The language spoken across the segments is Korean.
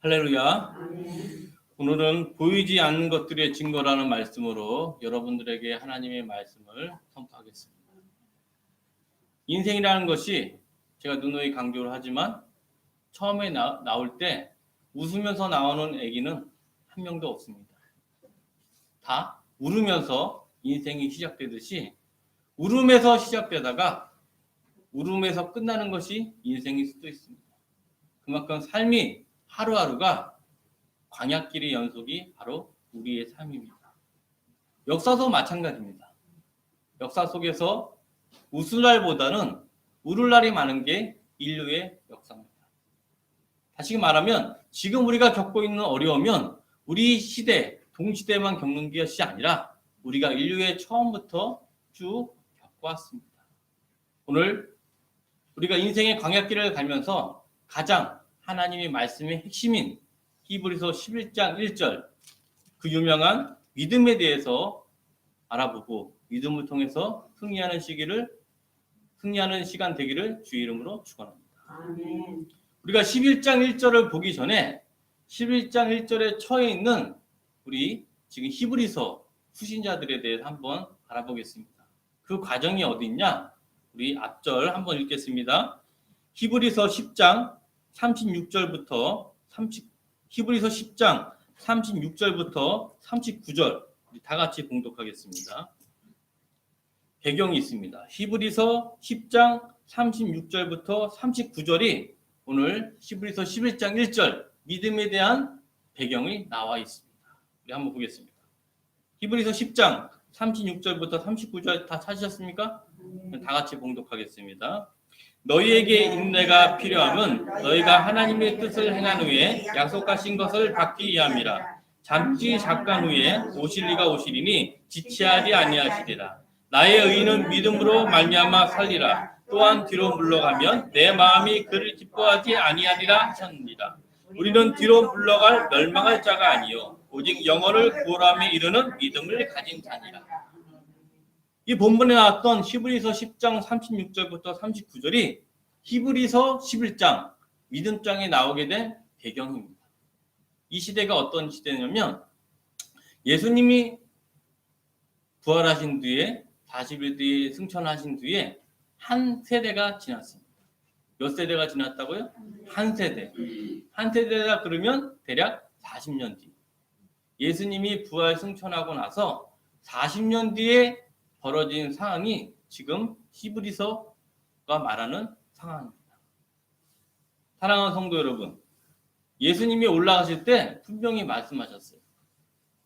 할렐루야. 오늘은 보이지 않는 것들의 증거라는 말씀으로 여러분들에게 하나님의 말씀을 선포하겠습니다. 인생이라는 것이 제가 누누이 강조를 하지만 처음에 나올 때 웃으면서 나오는 아기는 한 명도 없습니다. 다 울으면서 인생이 시작되듯이 울음에서 시작되다가 울음에서 끝나는 것이 인생일 수도 있습니다. 그만큼 삶이 하루하루가 광야길의 연속이 바로 우리의 삶입니다. 역사도 마찬가지입니다. 역사 속에서 웃을 날보다는 울을 날이 많은 게 인류의 역사입니다. 다시 말하면 지금 우리가 겪고 있는 어려움은 우리 시대, 동시대만 겪는 것이 아니라 우리가 인류의 처음부터 쭉 겪어왔습니다. 오늘 우리가 인생의 광야길을 가면서 가장 하나님의 말씀의 핵심인 히브리서 11장 1절 그 유명한 믿음에 대해서 알아보고 믿음을 통해서 승리하는 시간 되기를 주의 이름으로 축원합니다. 아멘. 우리가 11장 1절을 보기 전에 11장 1절에 처해 있는 우리 지금 히브리서 수신자들에 대해서 한번 알아보겠습니다. 그 과정이 어디 있냐? 우리 앞절 한번 읽겠습니다. 히브리서 10장 36절부터 히브리서 10장 36절부터 39절 우리 다 같이 봉독하겠습니다. 배경이 있습니다. 히브리서 10장 36절부터 39절이 오늘 히브리서 11장 1절 믿음에 대한 배경이 나와 있습니다. 우리 한번 보겠습니다. 히브리서 10장 36절부터 39절 다 찾으셨습니까? 다 같이 봉독하겠습니다. 너희에게 인내가 필요함은 너희가 하나님의 뜻을 행한 후에 약속하신 것을 받기 위함이라. 잠시 잠깐 후에 오실 이가 오시리니 지체하지 아니하시리라. 나의 의인은 믿음으로 말미암아 살리라. 또한 뒤로 물러가면 내 마음이 그를 기뻐하지 아니하리라 하셨느니라. 우리는 뒤로 물러갈 멸망할 자가 아니요 오직 영혼을 구원함에 이르는 믿음을 가진 자니라. 이 본문에 나왔던 히브리서 10장 36절부터 39절이 히브리서 11장 믿음장에 나오게 된 배경입니다. 이 시대가 어떤 시대냐면 예수님이 부활하신 뒤에 40일 뒤에 승천하신 뒤에 한 세대가 지났습니다. 몇 세대가 지났다고요? 한 세대. 한 세대다 그러면 대략 40년 뒤. 예수님이 부활 승천하고 나서 40년 뒤에 벌어진 상황이 지금 히브리서가 말하는 상황입니다. 사랑하는 성도 여러분, 예수님이 올라가실 때 분명히 말씀하셨어요.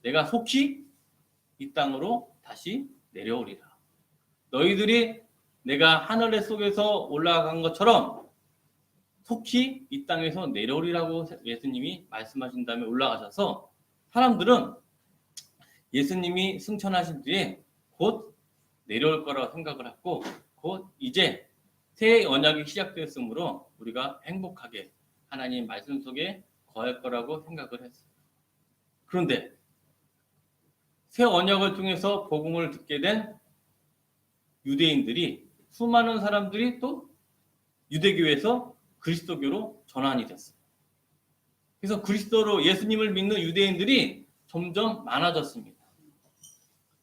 내가 속히 이 땅으로 다시 내려오리라. 너희들이 내가 하늘의 속에서 올라간 것처럼 속히 이 땅에서 내려오리라고 예수님이 말씀하신 다음에 올라가셔서 사람들은 예수님이 승천하신 뒤에 곧 내려올 거라고 생각을 했고 곧 이제 새 언약이 시작되었으므로 우리가 행복하게 하나님 말씀 속에 거할 거라고 생각을 했어요. 그런데 새 언약을 통해서 복음을 듣게 된 유대인들이 수많은 사람들이 또 유대교에서 그리스도교로 전환이 됐어요. 그래서 그리스도로 예수님을 믿는 유대인들이 점점 많아졌습니다.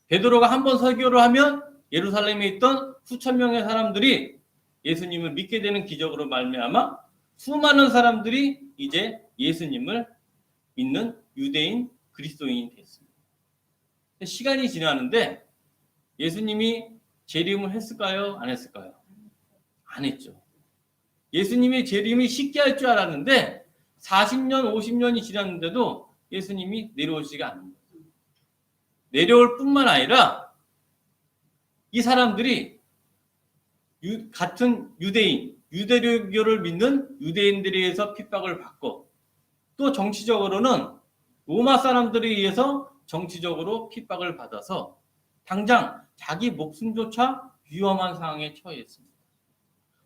베드로가 한번 설교를 하면 예루살렘에 있던 수천 명의 사람들이 예수님을 믿게 되는 기적으로 말미암아 수많은 사람들이 이제 예수님을 믿는 유대인 그리스도인이 됐습니다. 시간이 지나는데 예수님이 재림을 했을까요? 안 했을까요? 안 했죠. 예수님이 재림이 쉽게 할 줄 알았는데 40년, 50년이 지났는데도 예수님이 내려오시지가 않습니다. 내려올 뿐만 아니라 이 사람들이 같은 유대인, 유대교를 믿는 유대인들에 의해서 핍박을 받고 또 정치적으로는 로마 사람들에 의해서 정치적으로 핍박을 받아서 당장 자기 목숨조차 위험한 상황에 처했습니다.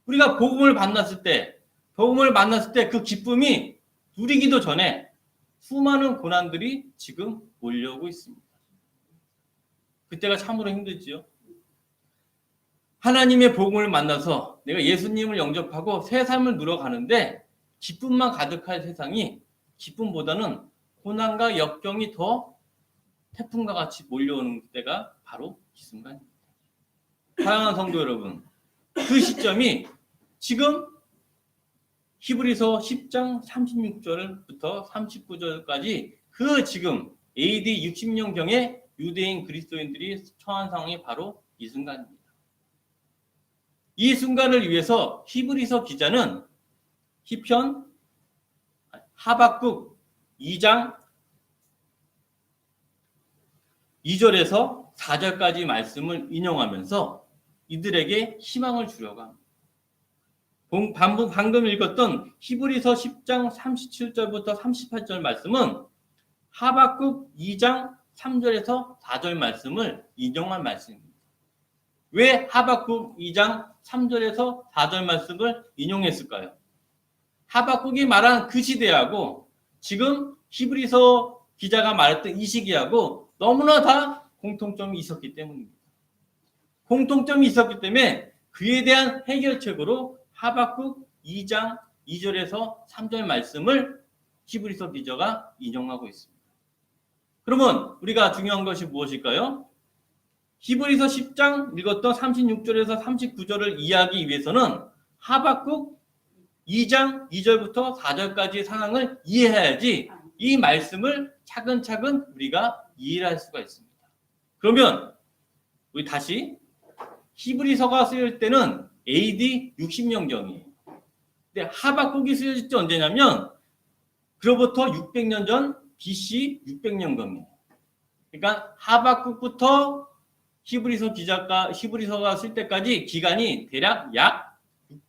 우리가 복음을 만났을 때 그 기쁨이 누리기도 전에 수많은 고난들이 지금 몰려오고 있습니다. 그때가 참으로 힘들지요. 하나님의 복음을 만나서 내가 예수님을 영접하고 새 삶을 누려가는데 기쁨만 가득할 세상이 기쁨보다는 고난과 역경이 더 태풍과 같이 몰려오는 때가 바로 이 순간입니다. 사랑하는 성도 여러분, 그 시점이 지금 히브리서 10장 36절부터 39절까지 그 지금 AD 60년경에 유대인 그리스도인들이 처한 상황이 바로 이 순간입니다. 이 순간을 위해서 히브리서 기자는 하박국 2장 2절에서 4절까지 말씀을 인용하면서 이들에게 희망을 주려고 합니다. 방금 읽었던 히브리서 10장 37절부터 38절 말씀은 하박국 2장 3절에서 4절 말씀을 인용한 말씀입니다. 왜 하박국 2장 3절에서 4절 말씀을 인용했을까요? 하박국이 말한 그 시대하고 지금 히브리서 기자가 말했던 이 시기하고 너무나 다 공통점이 있었기 때문입니다. 공통점이 있었기 때문에 그에 대한 해결책으로 하박국 2장 2절에서 3절 말씀을 히브리서 기자가 인용하고 있습니다. 그러면 우리가 중요한 것이 무엇일까요? 히브리서 10장 읽었던 36절에서 39절을 이해하기 위해서는 하박국 2장 2절부터 4절까지의 상황을 이해해야지 이 말씀을 차근차근 우리가 이해할 수가 있습니다. 그러면 우리 다시 히브리서가 쓰일 때는 AD 60년경이에요. 근데 하박국이 쓰여질 때 언제냐면 그로부터 600년 전 BC 600년경이에요. 그러니까 하박국부터 히브리서가 쓸 때까지 기간이 대략 약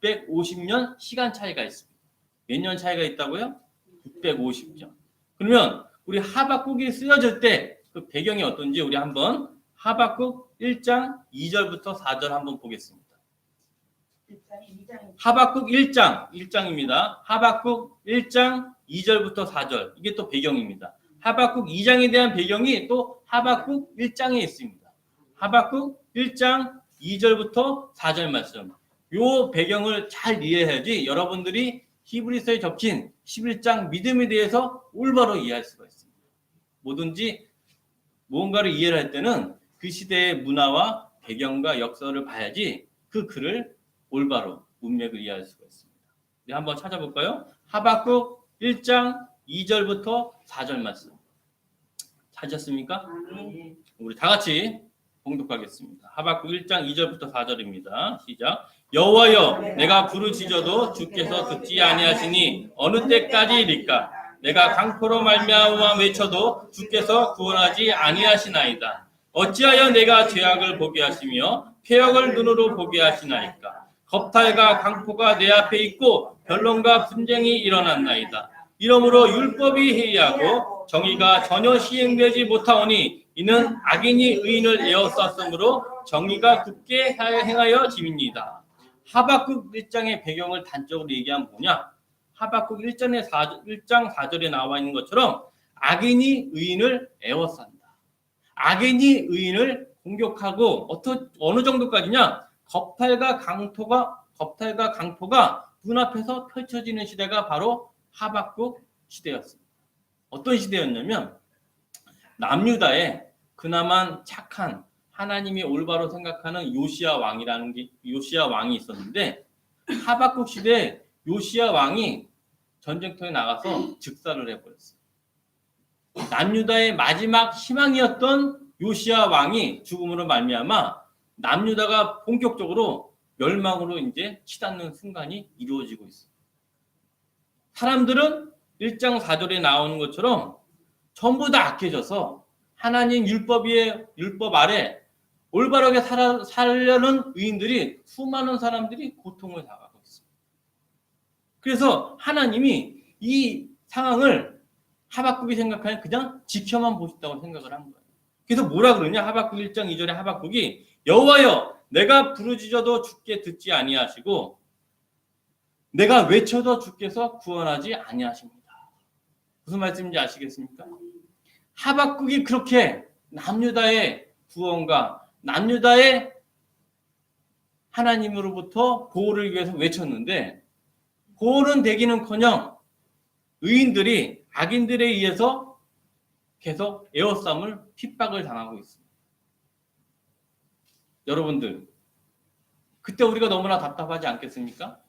650년 시간 차이가 있습니다. 몇 년 차이가 있다고요? 650년. 그러면 우리 하박국이 쓰여질 때 그 배경이 어떤지 우리 한번 하박국 1장 2절부터 4절 한번 보겠습니다. 하박국 1장입니다. 하박국 1장 2절부터 4절. 이게 또 배경입니다. 하박국 2장에 대한 배경이 또 하박국 1장에 있습니다. 하박국 1장 2절부터 4절 말씀. 요 배경을 잘 이해해야지 여러분들이 히브리서에 적힌 11장 믿음에 대해서 올바로 이해할 수가 있습니다. 뭐든지 무언가를 이해를 할 때는 그 시대의 문화와 배경과 역사를 봐야지 그 글을 올바로 문맥을 이해할 수가 있습니다. 네, 한번 찾아볼까요? 하박국 1장 2절부터 4절 말씀. 찾았습니까? 우리 다 같이 봉독하겠습니다. 하박국 1장 2절부터 4절입니다. 시작. 여호와여, 내가 부르짖어도 주께서 듣지 아니하시니 어느 때까지일까? 내가 강포로 말미암아 외쳐도 주께서 구원하지 아니하시나이다. 어찌하여 내가 죄악을 보게 하시며 폐역을 눈으로 보게 하시나이까? 겁탈과 강포가 내 앞에 있고 변론과 분쟁이 일어났나이다. 이러므로 율법이 해이하고 정의가 전혀 시행되지 못하오니 이는 악인이 의인을 에워쌌으므로 정의가 굳게 행하여 짐입니다. 하박국 1장의 배경을 단적으로 얘기하면 뭐냐? 하박국 1장 4절에 나와 있는 것처럼 악인이 의인을 에워싼다. 악인이 의인을 공격하고 어느 정도까지냐? 겁탈과 강포가 눈앞에서 펼쳐지는 시대가 바로 하박국 시대였습니다. 어떤 시대였냐면 남유다에 그나마 착한 하나님이 올바로 생각하는 요시야 왕이 있었는데 하박국 시대에 요시야 왕이 전쟁터에 나가서 즉사를 해버렸어요. 남유다의 마지막 희망이었던 요시야 왕이 죽음으로 말미암아 남유다가 본격적으로 멸망으로 이제 치닫는 순간이 이루어지고 있어요. 사람들은 1장 4절에 나오는 것처럼 전부 다 악해져서 하나님 율법 아래 올바르게 살려는 의인들이 수많은 사람들이 고통을 당하고 있습니다. 그래서 하나님이 이 상황을 하박국이 생각하면 그냥 지켜만 보셨다고 생각을 한 거예요. 그래서 뭐라 그러냐? 하박국 1장 2절에 하박국이 여호와여, 내가 부르짖어도 주께 듣지 아니하시고 내가 외쳐도 주께서 구원하지 아니하십니다. 무슨 말씀인지 아시겠습니까? 하박국이 그렇게 남유다의 구원과 남유다의 하나님으로부터 보호를 위해서 외쳤는데 보호는 되기는커녕 의인들이 악인들에 의해서 계속 에워싸움을 핍박을 당하고 있습니다. 여러분들, 그때 우리가 너무나 답답하지 않겠습니까?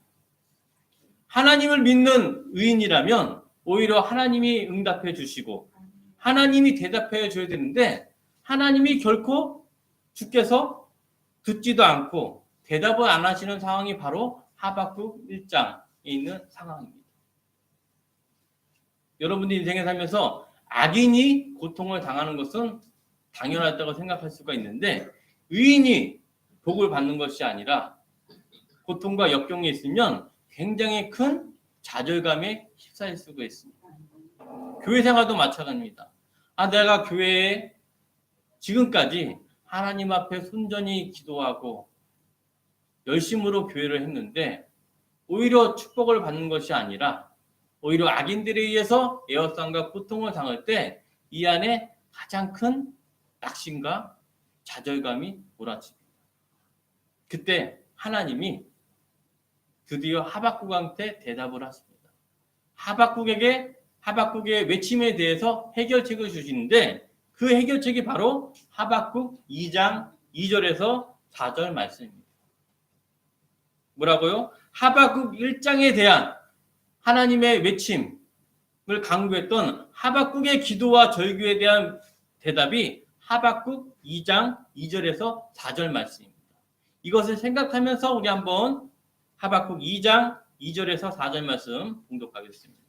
하나님을 믿는 의인이라면 오히려 하나님이 응답해 주시고 하나님이 대답해 줘야 되는데 하나님이 결코 주께서 듣지도 않고 대답을 안 하시는 상황이 바로 하박국 1장에 있는 상황입니다. 여러분들 인생에 살면서 악인이 고통을 당하는 것은 당연하다고 생각할 수가 있는데 의인이 복을 받는 것이 아니라 고통과 역경이 있으면 굉장히 큰 좌절감에 휩싸일 수가 있습니다. 교회 생활도 마찬가지입니다. 내가 교회에 지금까지 하나님 앞에 순전히 기도하고 열심으로 교회를 했는데 오히려 축복을 받는 것이 아니라 오히려 악인들에 의해서 에워싸움과 고통을 당할 때 이 안에 가장 큰 낙심과 좌절감이 몰아칩니다. 그때 하나님이 드디어 하박국한테 대답을 하십니다. 하박국의 외침에 대해서 해결책을 주시는데 그 해결책이 바로 하박국 2장 2절에서 4절 말씀입니다. 뭐라고요? 하박국 1장에 대한 하나님의 외침을 강구했던 하박국의 기도와 절규에 대한 대답이 하박국 2장 2절에서 4절 말씀입니다. 이것을 생각하면서 우리 한번 하박국 2장 2절에서 4절 말씀 봉독하겠습니다.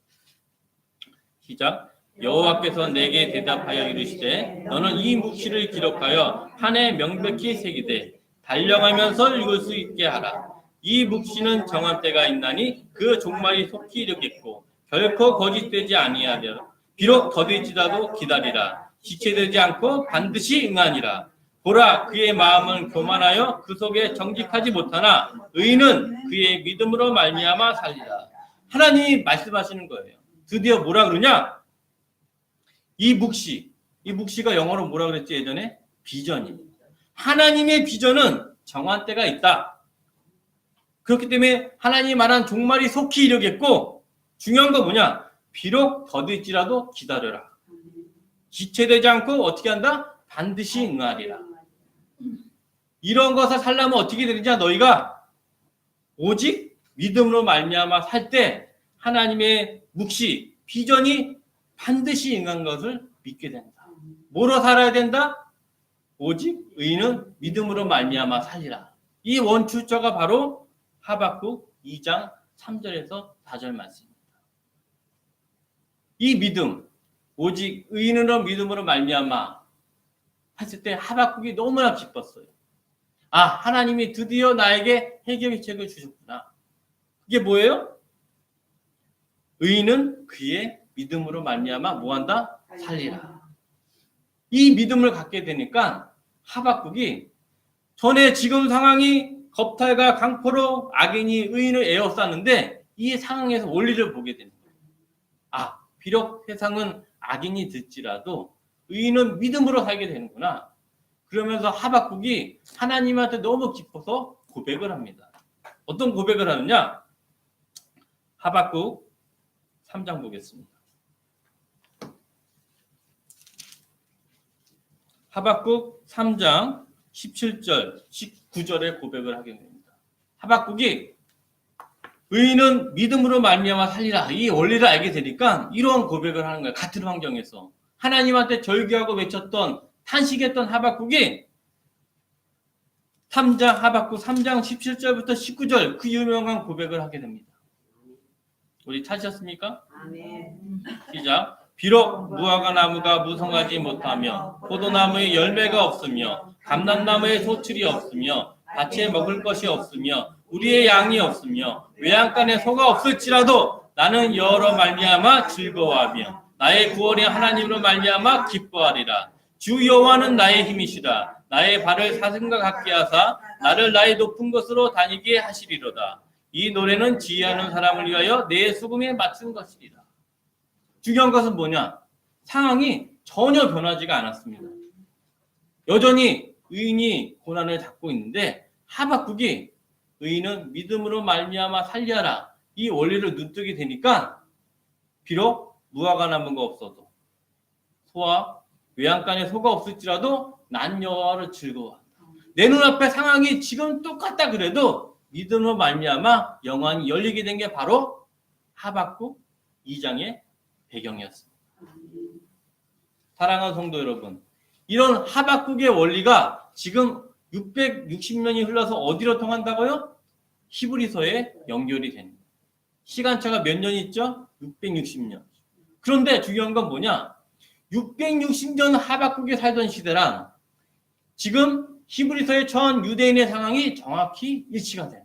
시작. 여호와께서 내게 대답하여 이르시되 너는 이 묵시를 기록하여 판에 명백히 새기되 달령하면서 읽을 수 있게 하라. 이 묵시는 정한 때가 있나니 그 종말이 속히 이르겠고 결코 거짓되지 아니하리라. 비록 더딜지라도 기다리라. 지체되지 않고 반드시 응하니라. 보라, 그의 마음은 교만하여 그 속에 정직하지 못하나 의인은 그의 믿음으로 말미암아 살리라. 하나님이 말씀하시는 거예요. 드디어 뭐라 그러냐? 이 묵시가 영어로 뭐라 그랬지 예전에? 비전입니다. 하나님의 비전은 정한 때가 있다. 그렇기 때문에 하나님이 말한 종말이 속히 이르겠고 중요한 거 뭐냐? 비록 더딜지라도 기다려라. 지체되지 않고 어떻게 한다? 반드시 응하리라. 이런 것을 살려면 어떻게 되느냐? 너희가 오직 믿음으로 말미암아 살 때 하나님의 묵시, 비전이 반드시 응한 것을 믿게 된다. 뭐로 살아야 된다? 오직 의인은 믿음으로 말미암아 살리라. 이 원출처가 바로 하박국 2장 3절에서 4절 말씀입니다. 이 믿음, 오직 의인으로 믿음으로 말미암아 했을 때 하박국이 너무나 기뻤어요. 하나님이 드디어 나에게 해결책을 주셨구나. 그게 뭐예요? 의인은 그의 믿음으로 말미암아 뭐한다? 살리라. 이 믿음을 갖게 되니까 하박국이 전에 지금 상황이 겁탈과 강포로 악인이 의인을 에워쌌는데 이 상황에서 원리를 보게 되는 거예요. 비록 세상은 악인이 듣지라도 의인은 믿음으로 살게 되는구나. 그러면서 하박국이 하나님한테 너무 기뻐서 고백을 합니다. 어떤 고백을 하느냐? 하박국 3장 보겠습니다. 하박국 3장 17절, 19절에 고백을 하게 됩니다. 하박국이 의인은 믿음으로 말미암아 살리라. 이 원리를 알게 되니까 이러한 고백을 하는 거예요. 같은 환경에서. 하나님한테 절규하고 외쳤던 탄식했던 하박국이 하박국 3장 17절부터 19절 그 유명한 고백을 하게 됩니다. 우리 찾으셨습니까? 아멘. 시작. 비록 무화과 나무가 무성하지 못하며 포도나무에 열매가 없으며 감람나무에 소출이 없으며 밭에 먹을 것이 없으며 우리의 양이 없으며 외양간에 소가 없을지라도 나는 여호와로 말미암아 즐거워하며 나의 구원의 하나님으로 말미암아 기뻐하리라. 주 여호와는 나의 힘이시라. 나의 발을 사슴과 같게 하사 나를 나의 높은 곳으로 다니게 하시리로다. 이 노래는 지혜하는 사람을 위하여 내 수금에 맞춘 것이리라. 중요한 것은 뭐냐? 상황이 전혀 변하지가 않았습니다. 여전히 의인이 고난을 받고 있는데 하박국이 의인은 믿음으로 말미암아 살려라. 이 원리를 눈뜨게 되니까 비록 무화과 나무가 없어도 소와 외양간에 소가 없을지라도 난 여호와를 즐거워한다. 내 눈앞에 상황이 지금 똑같다 그래도 믿음으로 말미암아 영안이 열리게 된 게 바로 하박국 2장의 배경이었습니다. 사랑하는 성도 여러분, 이런 하박국의 원리가 지금 660년이 흘러서 어디로 통한다고요? 히브리서에 연결이 됩니다. 시간차가 몇 년이 있죠? 660년. 그런데 중요한 건 뭐냐? 660년 하박국이 살던 시대랑 지금 히브리서에 처한 유대인의 상황이 정확히 일치가 됩니다.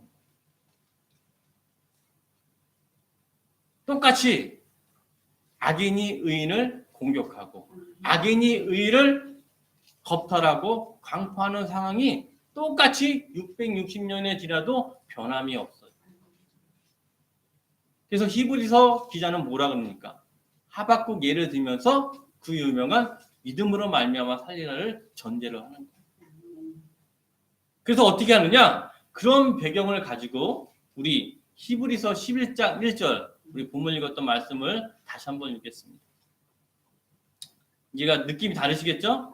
똑같이 악인이 의인을 공격하고 악인이 의인을 겁탈하고 강포하는 상황이 똑같이 660년에 지나도 변함이 없어요. 그래서 히브리서 기자는 뭐라 그럽니까? 하박국 예를 들면서 그 유명한 믿음으로 말미암아 살리라를 전제로 하는 거예요. 그래서 어떻게 하느냐? 그런 배경을 가지고 우리 히브리서 11장 1절 우리 본문 읽었던 말씀을 다시 한번 읽겠습니다. 이해가 느낌이 다르시겠죠?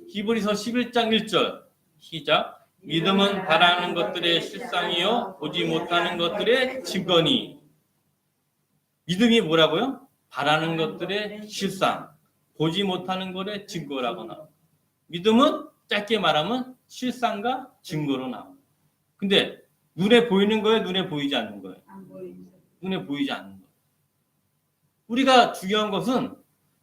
히브리서 11장 1절 시작. 믿음은 바라는 것들의 실상이요 보지 못하는 것들의 증거니. 믿음이 뭐라고요? 바라는 것들의 실상, 보지 못하는 것의 증거라고 나옵니다. 믿음은 짧게 말하면 실상과 증거로 나옵니다. 근데 눈에 보이는 거예요? 눈에 보이지 않는 거예요? 눈에 보이지 않는 거예요. 우리가 중요한 것은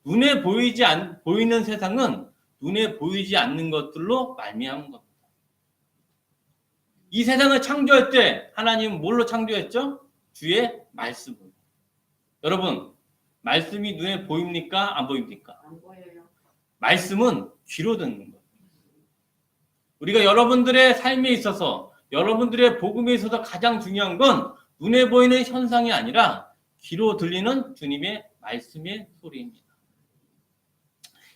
눈에 보이는 세상은 눈에 보이지 않는 것들로 말미암은 겁니다. 이 세상을 창조할 때 하나님은 뭘로 창조했죠? 주의 말씀으로. 여러분, 말씀이 눈에 보입니까? 안 보입니까? 안 보여요. 말씀은 귀로 듣는 거예요. 우리가 여러분들의 삶에 있어서 여러분들의 복음에 있어서 가장 중요한 건 눈에 보이는 현상이 아니라 귀로 들리는 주님의 말씀의 소리입니다.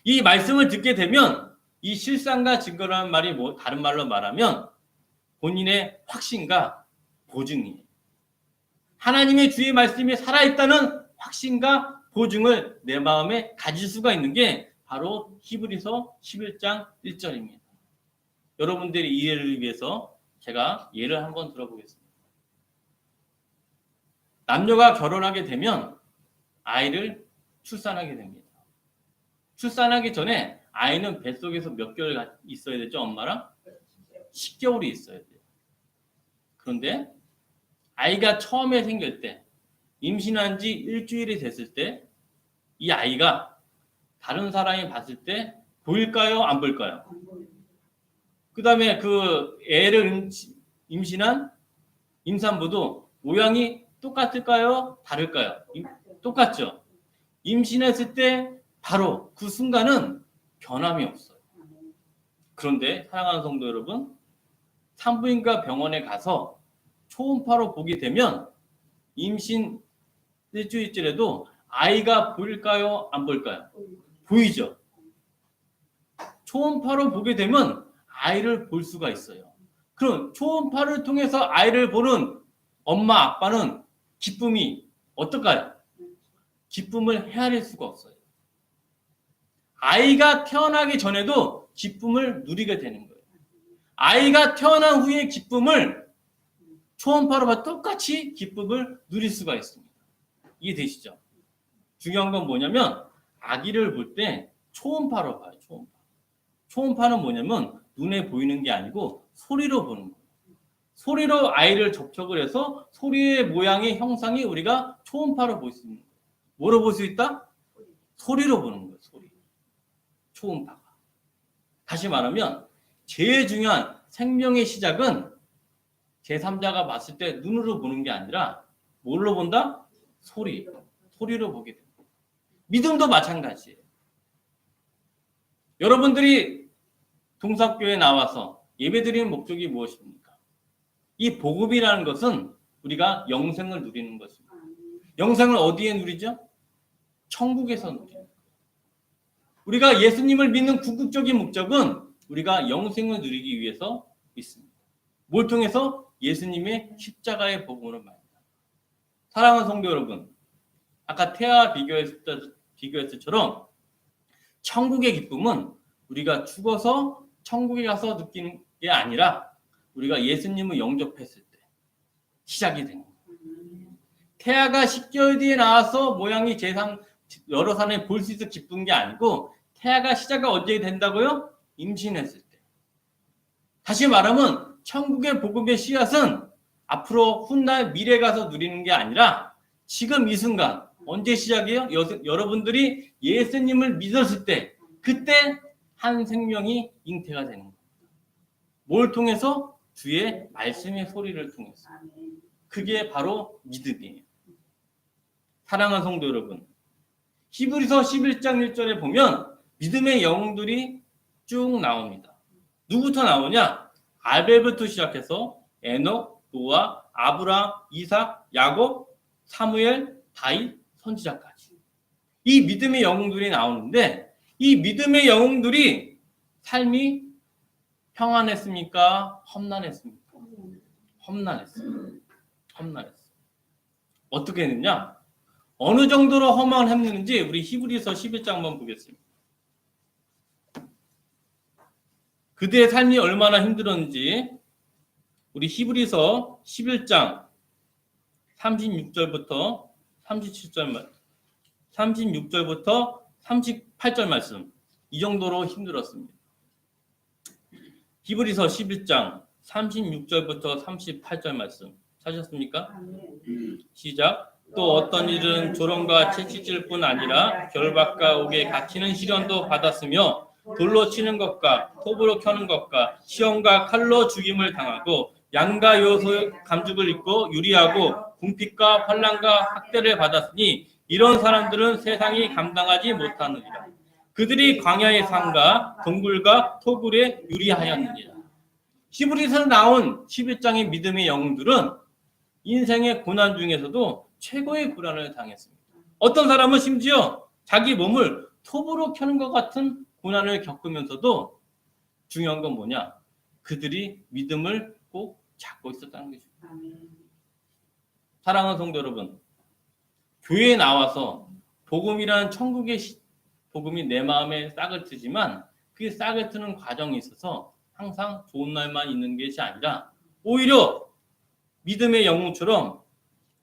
이 말씀을 듣게 되면 이 실상과 증거라는 말이 다른 말로 말하면 본인의 확신과 보증이에요. 하나님의 주의 말씀이 살아있다는 확신과 보증을 내 마음에 가질 수가 있는 게 바로 히브리서 11장 1절입니다. 여러분들의 이해를 위해서 제가 예를 한번 들어보겠습니다. 남녀가 결혼하게 되면 아이를 출산하게 됩니다. 출산하기 전에 아이는 뱃속에서 몇 개월 있어야 되죠? 엄마랑? 10개월이 있어야 돼요. 그런데 아이가 처음에 생길 때 임신한 지 일주일이 됐을 때 이 아이가 다른 사람이 봤을 때 보일까요? 안 보일까요? 그 다음에 그 애를 임신한 임산부도 모양이 똑같을까요? 다를까요? 똑같죠? 임신했을 때 바로 그 순간은 변함이 없어요. 그런데 사랑하는 성도 여러분, 산부인과 병원에 가서 초음파로 보게 되면 임신 일주일째라도 아이가 보일까요? 안 보일까요? 보이죠? 초음파로 보게 되면 아이를 볼 수가 있어요. 그럼 초음파를 통해서 아이를 보는 엄마, 아빠는 기쁨이 어떨까요? 기쁨을 헤아릴 수가 없어요. 아이가 태어나기 전에도 기쁨을 누리게 되는 거예요. 아이가 태어난 후에 기쁨을 초음파로 봐 똑같이 기쁨을 누릴 수가 있습니다. 이해되시죠? 중요한 건 뭐냐면 아기를 볼 때 초음파로 봐요. 초음파. 초음파는 뭐냐면 눈에 보이는 게 아니고 소리로 보는 거예요. 소리로 아이를 접촉을 해서 소리의 모양의 형상이 우리가 초음파로 볼 수 있는 거예요. 뭐로 볼 수 있다? 소리로 보는 거예요. 소리. 초음파가. 다시 말하면 제일 중요한 생명의 시작은 제3자가 봤을 때 눈으로 보는 게 아니라 뭘로 본다? 소리. 소리로 보게 됩니다. 믿음도 마찬가지예요. 여러분들이 동사교회에 나와서 예배드리는 목적이 무엇입니까? 이 복음이라는 것은 우리가 영생을 누리는 것입니다. 영생을 어디에 누리죠? 천국에서 누립니다. 우리가 예수님을 믿는 궁극적인 목적은 우리가 영생을 누리기 위해서 있습니다. 뭘 통해서? 예수님의 십자가의 복음으로 말입니다. 사랑하는 성도 여러분, 아까 태아와 비교했을 비교했을처럼 천국의 기쁨은 우리가 죽어서 천국에 가서 느끼는 게 아니라 우리가 예수님을 영접했을 때 시작이 되는 거예요. 태아가 10개월 뒤에 나와서 모양이 여러 사람이 볼 수 있어 기쁜 게 아니고 태아가 시작이 언제 된다고요? 임신했을 때. 다시 말하면 천국의 복음의 씨앗은 앞으로 훗날 미래 가서 누리는 게 아니라 지금 이 순간 언제 시작이에요? 여러분들이 예수님을 믿었을 때 그때 한 생명이 잉태가 되는 겁니다. 뭘 통해서? 주의 말씀의 소리를 통해서. 그게 바로 믿음이에요. 사랑하는 성도 여러분, 히브리서 11장 1절에 보면 믿음의 영웅들이 쭉 나옵니다. 누구부터 나오냐? 아벨부터 시작해서 에녹, 노아, 아브라함, 이삭, 야곱, 사무엘, 다윗, 선지자까지. 이 믿음의 영웅들이 나오는데 이 믿음의 영웅들이 삶이 평안했습니까? 험난했습니까? 험난했어요. 어떻게 했느냐? 어느 정도로 험한했는지 우리 히브리서 11장 한번 보겠습니다. 그들의 삶이 얼마나 힘들었는지 우리 히브리서 11장 36절부터 36절부터 38절 말씀, 이 정도로 힘들었습니다. 히브리서 11장 36절부터 38절 말씀 찾으셨습니까? 시작. 또 어떤 일은 조롱과 채찍질 뿐 아니라 결박과 옥에 갇히는 시련도 받았으며 돌로 치는 것과 톱으로 켜는 것과 시험과 칼로 죽임을 당하고 양과 요소의 감죽을 입고 유리하고 궁핍과 환난과 학대를 받았으니 이런 사람들은 세상이 감당하지 못하느니라. 그들이 광야의 산과 동굴과 토굴에 유리하였느니라. 히브리서에 나온 11장의 믿음의 영웅들은 인생의 고난 중에서도 최고의 고난을 당했습니다. 어떤 사람은 심지어 자기 몸을 톱으로 켜는 것 같은 고난을 겪으면서도 중요한 건 뭐냐? 그들이 믿음을 꼭 잡고 있었다는 거죠. 사랑하는 성도 여러분, 교회에 나와서 복음이라는 천국의 복음이 내 마음에 싹을 트지만 그 싹을 트는 과정에 있어서 항상 좋은 날만 있는 것이 아니라 오히려 믿음의 영웅처럼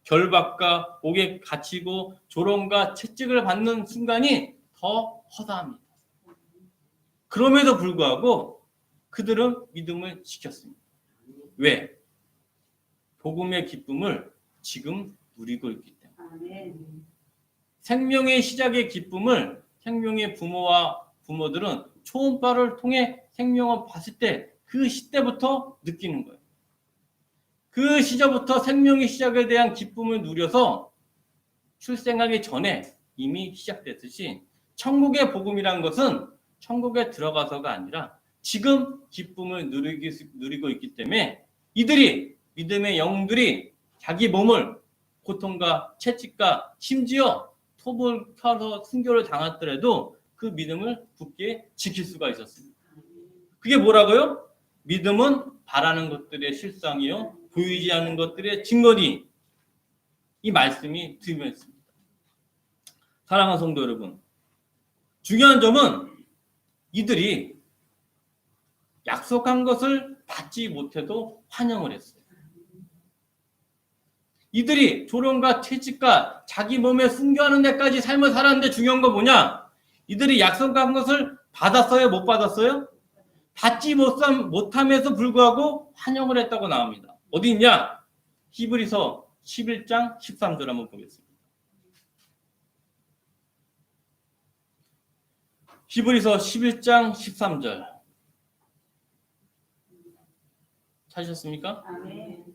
결박과 옥에 갇히고 조롱과 채찍을 받는 순간이 더 허다합니다. 그럼에도 불구하고 그들은 믿음을 지켰습니다. 왜? 복음의 기쁨을 지금 누리고 있기 때문에. 생명의 시작의 기쁨을 생명의 부모들은 초음파를 통해 생명을 봤을 때 그 시대부터 느끼는 거예요. 그 시절부터 생명의 시작에 대한 기쁨을 누려서 출생하기 전에 이미 시작됐듯이 천국의 복음이라는 것은 천국에 들어가서가 아니라 지금 기쁨을 누리고 있기 때문에 이들이 믿음의 영웅들이 자기 몸을 고통과 채찍과 심지어 톱을 켜서 순교를 당했더라도 그 믿음을 굳게 지킬 수가 있었습니다. 그게 뭐라고요? 믿음은 바라는 것들의 실상이요 보이지 않는 것들의 증거니, 이 말씀이 드리면습니다. 사랑하는 성도 여러분, 중요한 점은 이들이 약속한 것을 받지 못해도 환영을 했어요. 이들이 조롱과 채찍과 자기 몸에 순교하는 데까지 삶을 살았는데 중요한 건 뭐냐? 이들이 약속한 것을 받았어요? 못 받았어요? 받지 못함에도 불구하고 환영을 했다고 나옵니다. 어디 있냐? 히브리서 11장 13절 한번 보겠습니다. 히브리서 11장 13절 찾으셨습니까?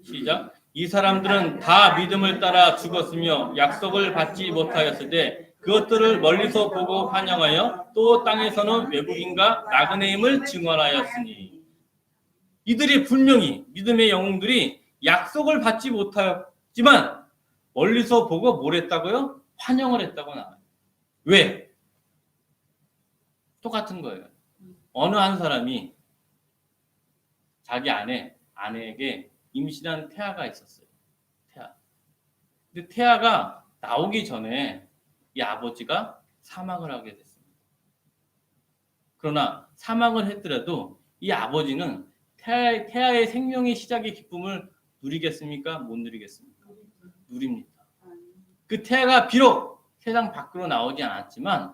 시작. 이 사람들은 다 믿음을 따라 죽었으며 약속을 받지 못하였을 때 그것들을 멀리서 보고 환영하여 또 땅에서는 외국인과 나그네임을 증언하였으니. 이들이 분명히 믿음의 영웅들이 약속을 받지 못하였지만 멀리서 보고 뭘 했다고요? 환영을 했다고 나와요. 왜? 똑같은 거예요. 어느 한 사람이 자기 아내에게 임신한 태아가 있었어요. 태아. 근데 태아가 나오기 전에 이 아버지가 사망을 하게 됐습니다. 그러나 사망을 했더라도 이 아버지는 태아의 생명의 시작의 기쁨을 누리겠습니까? 못 누리겠습니까? 누립니다. 그 태아가 비록 세상 밖으로 나오지 않았지만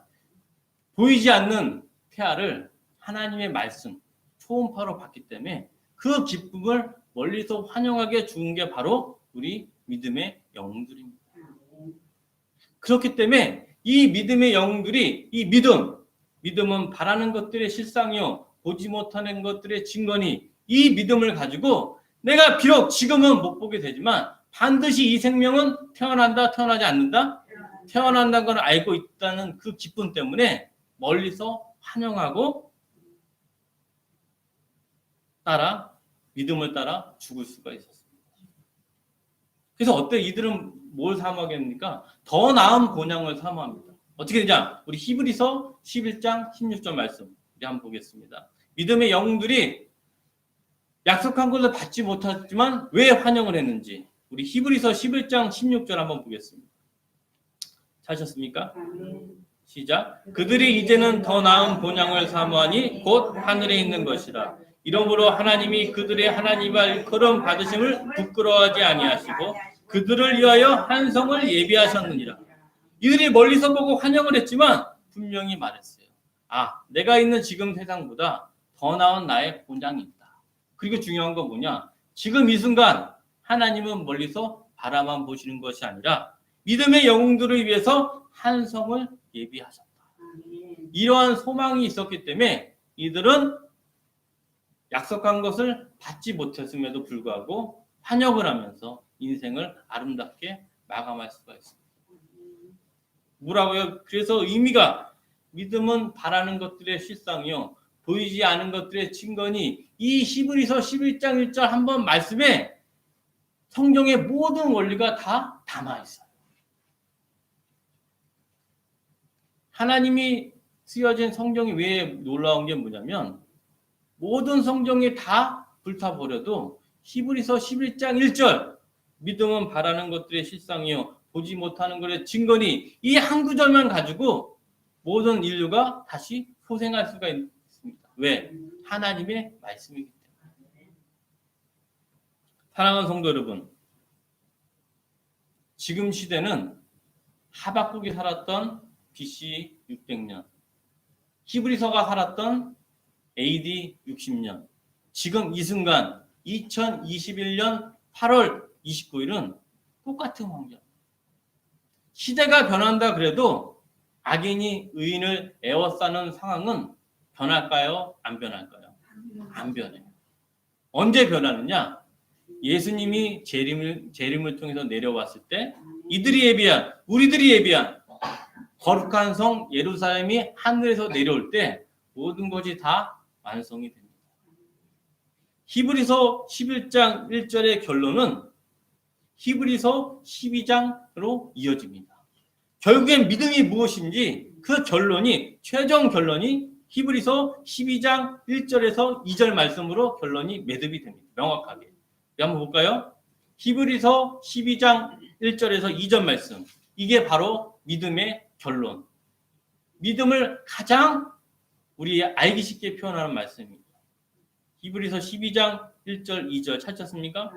보이지 않는 태아를 하나님의 말씀, 초음파로 봤기 때문에 그 기쁨을 멀리서 환영하게 주는 게 바로 우리 믿음의 영웅들입니다. 그렇기 때문에 이 믿음의 영웅들이 이 믿음은 바라는 것들의 실상이요 보지 못하는 것들의 증거니 이 믿음을 가지고 내가 비록 지금은 못 보게 되지만 반드시 이 생명은 태어난다, 태어나지 않는다? 태어난다는 걸 알고 있다는 그 기쁨 때문에 멀리서 환영하고 믿음을 따라 죽을 수가 있었습니다. 그래서 어때? 이들은 뭘 사모하겠습니까? 더 나은 본향을 사모합니다. 어떻게 되냐? 우리 히브리서 11장 16절 말씀 우리 한번 보겠습니다. 믿음의 영웅들이 약속한 것을 받지 못했지만 왜 환영을 했는지 우리 히브리서 11장 16절 한번 보겠습니다. 찾으셨습니까? 시작. 그들이 이제는 더 나은 본향을 사모하니 곧 하늘에 있는 것이라. 이러므로 하나님이 그들의 하나님을 일컬음 받으심을 부끄러워하지 아니하시고 그들을 위하여 한 성을 예비하셨느니라. 이들이 멀리서 보고 환영을 했지만 분명히 말했어요. 내가 있는 지금 세상보다 더 나은 나의 본향이 있다. 그리고 중요한 건 뭐냐? 지금 이 순간 하나님은 멀리서 바라만 보시는 것이 아니라 믿음의 영웅들을 위해서 한 성을 예비하셨다. 이러한 소망이 있었기 때문에 이들은 약속한 것을 받지 못했음에도 불구하고 환영을 하면서 인생을 아름답게 마감할 수가 있습니다. 뭐라고요? 그래서 의미가 믿음은 바라는 것들의 실상이요 보이지 않은 것들의 증거니 이 히브리서 11장 1절 한번 말씀에 성경의 모든 원리가 다 담아 있어요. 하나님이 쓰여진 성경이 왜 놀라운 게 뭐냐면 모든 성경이 다 불타버려도 히브리서 11장 1절 믿음은 바라는 것들의 실상이요 보지 못하는 것의 증거니 이 한 구절만 가지고 모든 인류가 다시 소생할 수가 있습니다. 왜? 하나님의 말씀이기 때문에. 사랑하는 성도 여러분, 지금 시대는 하박국이 살았던 BC 600년, 히브리서가 살았던 AD 60년, 지금 이 순간 2021년 8월 29일은 똑같은 환경. 시대가 변한다 그래도 악인이 의인을 에워싸는 상황은 변할까요? 안 변할까요? 안 변해요. 언제 변하느냐? 예수님이 재림을 통해서 내려왔을 때 우리들이 예비한 거룩한 성 예루살렘이 하늘에서 내려올 때 모든 것이 다 완성이 됩니다. 히브리서 11장 1절의 결론은 히브리서 12장으로 이어집니다. 결국엔 믿음이 무엇인지 그 최종 결론이 히브리서 12장 1절에서 2절 말씀으로 결론이 매듭이 됩니다. 명확하게. 한번 볼까요? 히브리서 12장 1절에서 2절 말씀. 이게 바로 믿음의 결론. 믿음을 가장 우리 알기 쉽게 표현하는 말씀입니다. 히브리서 12장 1절 2절 찾으셨습니까?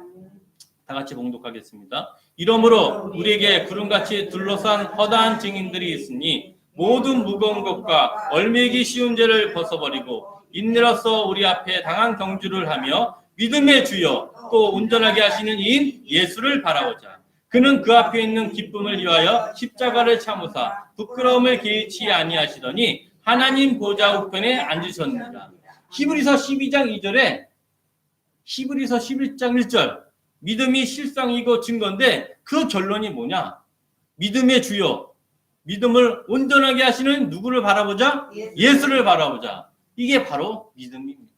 다 같이 봉독하겠습니다. 이러므로 우리에게 구름같이 둘러싼 허다한 증인들이 있으니 모든 무거운 것과 얼매기 쉬운 죄를 벗어버리고 인내로서 우리 앞에 당한 경주를 하며 믿음의 주여 또 온전하게 하시는 이인 예수를 바라보자. 그는 그 앞에 있는 기쁨을 위하여 십자가를 참으사 부끄러움을 개의치 아니하시더니 하나님 보좌 우편에 앉으셨느니라. 히브리서 12장 2절에 히브리서 11장 1절 믿음이 실상이고 증거인데 그 결론이 뭐냐? 믿음의 주여, 믿음을 온전하게 하시는 누구를 바라보자? 예수를 바라보자. 이게 바로 믿음입니다.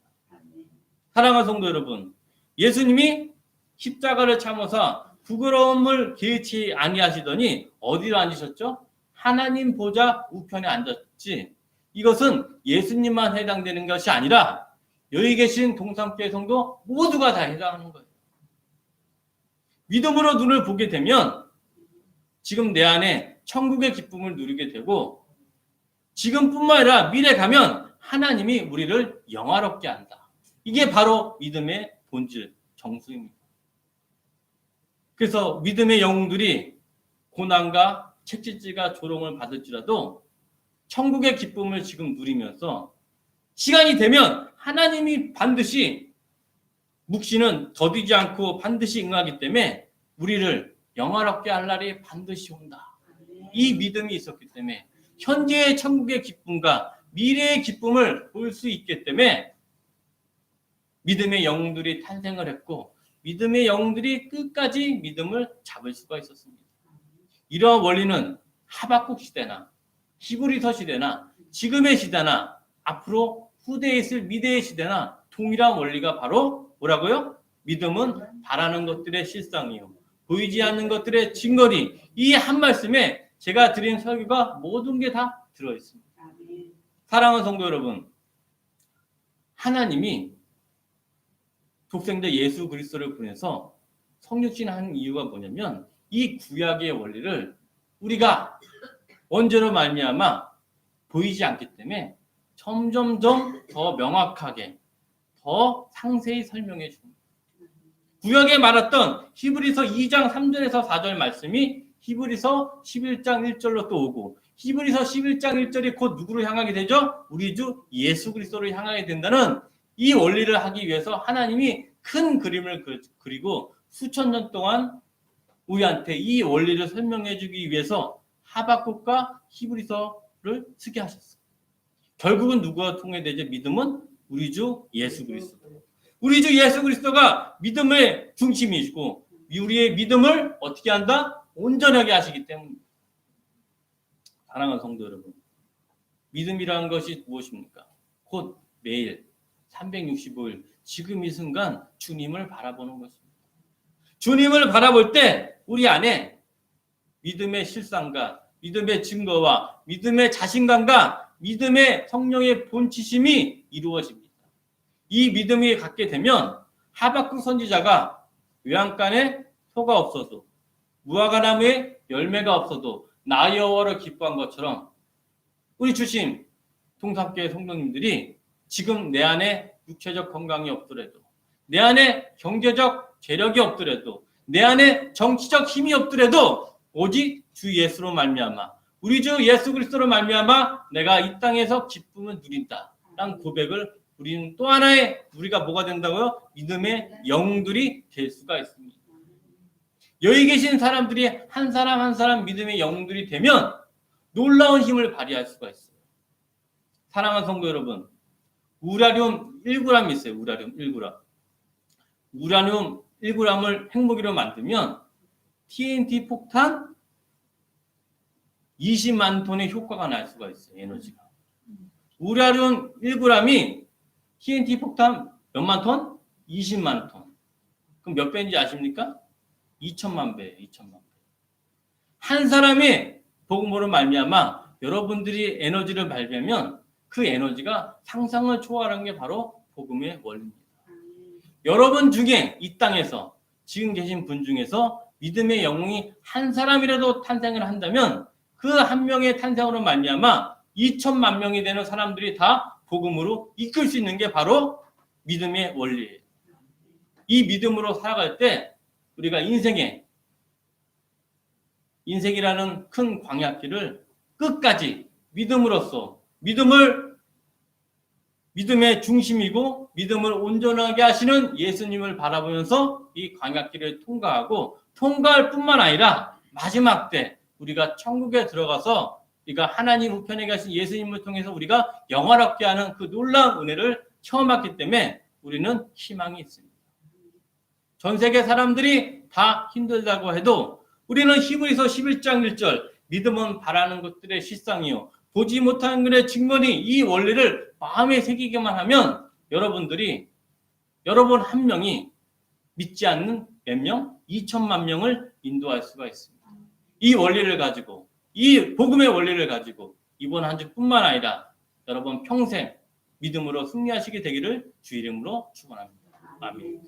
사랑하는 성도 여러분, 예수님이 십자가를 참으사 부끄러움을 개의치 아니하시더니 어디로 앉으셨죠? 하나님 보좌 우편에 앉았지. 이것은 예수님만 해당되는 것이 아니라 여기 계신 동산교회 성도 모두가 다 해당하는 거예요. 믿음으로 눈을 보게 되면 지금 내 안에 천국의 기쁨을 누리게 되고 지금뿐만 아니라 미래 가면 하나님이 우리를 영화롭게 한다. 이게 바로 믿음의 본질, 정수입니다. 그래서 믿음의 영웅들이 고난과 채찍질과 조롱을 받을지라도 천국의 기쁨을 지금 누리면서 시간이 되면 하나님이 반드시 묵시는 더디지 않고 반드시 응하기 때문에 우리를 영화롭게 할 날이 반드시 온다. 이 믿음이 있었기 때문에 현재의 천국의 기쁨과 미래의 기쁨을 볼 수 있기 때문에 믿음의 영웅들이 탄생을 했고 믿음의 영웅들이 끝까지 믿음을 잡을 수가 있었습니다. 이러한 원리는 하박국 시대나 히브리서 시대나 지금의 시대나 앞으로 후대에 있을 미래의 시대나 동일한 원리가 바로 뭐라고요? 믿음은 바라는 것들의 실상이요 보이지 않는 것들의 증거니 이 한 말씀에 제가 드린 설교가 모든 게 다 들어있습니다. 사랑하는 성도 여러분, 하나님이 독생자 예수 그리스도를 보내서 성육신한 이유가 뭐냐면 이 구약의 원리를 우리가 원죄로 말미암아 보이지 않기 때문에 점점점 더 명확하게 더 상세히 설명해 줍니다. 구약에 말했던 히브리서 2장 3절에서 4절 말씀이 히브리서 11장 1절로 또 오고 히브리서 11장 1절이 곧 누구를 향하게 되죠? 우리 주 예수 그리스도를 향하게 된다는 이 원리를 하기 위해서 하나님이 큰 그림을 그리고 수천 년 동안 우리한테 이 원리를 설명해 주기 위해서 하박국과 히브리서를 쓰게 하셨어요. 결국은 누구가 통해 되죠? 믿음은 우리 주 예수 그리스도. 우리 주 예수 그리스도가 믿음의 중심이시고 우리의 믿음을 어떻게 한다? 온전하게 하시기 때문입니다. 사랑하는 성도 여러분, 믿음이라는 것이 무엇입니까? 곧 매일 365일 지금 이 순간 주님을 바라보는 것입니다. 주님을 바라볼 때 우리 안에 믿음의 실상과 믿음의 증거와 믿음의 자신감과 믿음의 성령의 본치심이 이루어집니다. 이 믿음이 갖게 되면 하박국 선지자가 외양간에 소가 없어도 무화과나무에 열매가 없어도 나 여호와를 기뻐한 것처럼 우리 주신 통삼교회 성도님들이 지금 내 안에 육체적 건강이 없더라도 내 안에 경제적 재력이 없더라도 내 안에 정치적 힘이 없더라도 오직 주 예수로 말미암아 우리 주 예수 그리스도로 말미암아 내가 이 땅에서 기쁨을 누린다 라는 고백을 우리는 또 하나의 우리가 뭐가 된다고요? 믿음의 영웅들이 될 수가 있습니다. 여기 계신 사람들이 한 사람 한 사람 믿음의 영웅들이 되면 놀라운 힘을 발휘할 수가 있어요. 사랑하는 성도 여러분, 우라늄 1g이 있어요. 우라늄 1g. 우라늄 1g을 핵무기로 만들면 TNT 폭탄 20만 톤의 효과가 날 수가 있어요. 에너지가. 우라늄 1g이 TNT 폭탄 몇만 톤? 20만 톤. 그럼 몇 배인지 아십니까? 2천만 배, 2천만 배. 한 사람이 복음으로 말미암아 여러분들이 에너지를 발휘하면 그 에너지가 상상을 초월하는 게 바로 복음의 원리입니다. 여러분 중에 이 땅에서 지금 계신 분 중에서 믿음의 영웅이 한 사람이라도 탄생을 한다면 그 한 명의 탄생으로 말미암아 2천만 명이 되는 사람들이 다 복음으로 이끌 수 있는 게 바로 믿음의 원리예요. 이 믿음으로 살아갈 때 우리가 인생이라는 큰 광야길을 끝까지 믿음으로써 믿음의 중심이고 믿음을 온전하게 하시는 예수님을 바라보면서 이 광야길을 통과할 뿐만 아니라 마지막 때 우리가 천국에 들어가서 우리가 하나님 우편에 계신 예수님을 통해서 우리가 영화롭게 하는 그 놀라운 은혜를 체험했기 때문에 우리는 희망이 있습니다. 전 세계 사람들이 다 힘들다고 해도 우리는 히브리서 11장 1절 믿음은 바라는 것들의 실상이요 보지 못하는 것의 증거니 이 원리를 마음에 새기기만 하면 여러분 한 명이 믿지 않는 몇 명? 2천만 명을 인도할 수가 있습니다. 이 원리를 가지고 이 복음의 원리를 가지고 이번 한 주뿐만 아니라 여러분 평생 믿음으로 승리하시게 되기를 주 이름으로 축원합니다. 아멘.